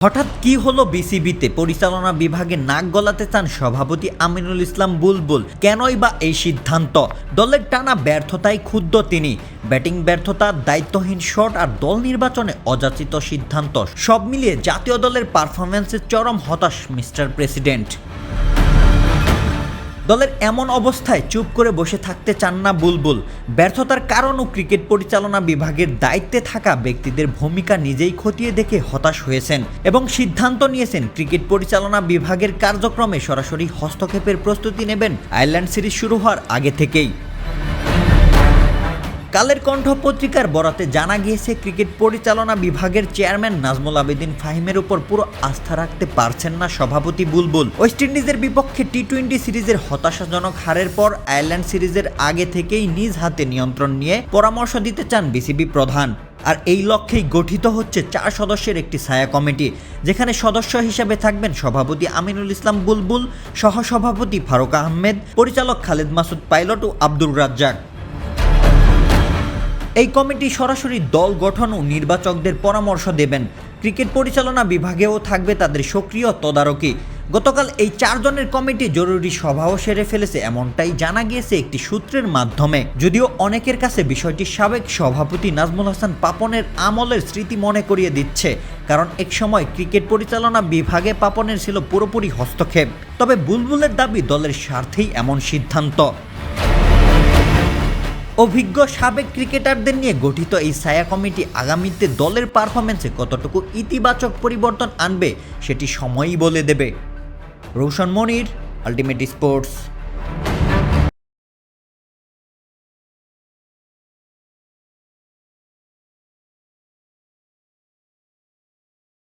হঠাৎ কি হলো বিসিবিতে? পরিচালনা বিভাগে নাক গলাতে চান সভাপতি আমিনুল ইসলাম বুলবুল। কেনই বা এই সিদ্ধান্ত? দলের টানা ব্যর্থতায় ক্ষুব্ধ তিনি। ব্যাটিং ব্যর্থতা, দায়িত্বহীন শট আর দল নির্বাচনে অযাচিত সিদ্ধান্ত, সব মিলিয়ে জাতীয় দলের পারফরম্যান্সে চরম হতাশ মিস্টার প্রেসিডেন্ট। দলের এমন অবস্থায় চুপ করে বসে থাকতে চান না বুলবুল। ব্যর্থতার কারণও ক্রিকেট পরিচালনা বিভাগের দায়িত্বে থাকা ব্যক্তিদের ভূমিকা নিজেই খতিয়ে দেখে হতাশ হয়েছেন এবং সিদ্ধান্ত নিয়েছেন ক্রিকেট পরিচালনা বিভাগের কার্যক্রমে সরাসরি হস্তক্ষেপের প্রস্তুতি নেবেন আয়ারল্যান্ড সিরিজ শুরু হওয়ার আগে থেকেই। কালের কণ্ঠ পত্রিকার বরাতে জানা গিয়েছে, ক্রিকেট পরিচালনা বিভাগের চেয়ারম্যান নাজমুল আবেদিন ফাহিমের উপর পুরো আস্থা রাখতে পারছেন না সভাপতি বুলবুল। ওয়েস্ট ইন্ডিজের বিপক্ষে টি-20 সিরিজের হতাশাজনক হারের পর আয়ারল্যান্ড সিরিজের আগে থেকেই নিজ হাতে নিয়ন্ত্রণ নিয়ে পরামর্শ দিতে চান বিসিবি প্রধান। আর এই লক্ষ্যেই গঠিত হচ্ছে 4 সদস্যের একটি ছায়া কমিটি, যেখানে সদস্য হিসেবে থাকবেন সভাপতি আমিনুল ইসলাম বুলবুল, সহসভাপতি ফারুক আহমেদ, পরিচালক খালেদ মাসুদ পাইলট ও আব্দুর রাজ্জাক। এই কমিটি সরাসরি দল গঠন ও নির্বাচকদের পরামর্শ দেবেন। ক্রিকেট পরিচালনা বিভাগেও থাকবে তাদের সক্রিয় তদারকি। গতকাল এই 4 জনের কমিটি জরুরি সভাও সেরে ফেলেছে, এমনটাই জানা গিয়েছে একটি সূত্রের মাধ্যমে। যদিও অনেকের কাছে বিষয়টি সাবেক সভাপতি নাজমুল হাসান পাপনের আমলের স্মৃতি মনে করিয়ে দিচ্ছে, কারণ একসময় ক্রিকেট পরিচালনা বিভাগে পাপনের ছিল পুরোপুরি হস্তক্ষেপ। তবে বুলবুলের দাবি দলের স্বার্থেই এমন সিদ্ধান্ত। অভিজ্ঞ সাবেক ক্রিকেটারদের নিয়ে গঠিত এই ছায়া কমিটি আগামীতে দলের পারফরম্যান্সে কতটুকু ইতিবাচক পরিবর্তন আনবে সেটি সময়ই বলে দেবে। রৌশন মনির, আলটিমেট স্পোর্টস।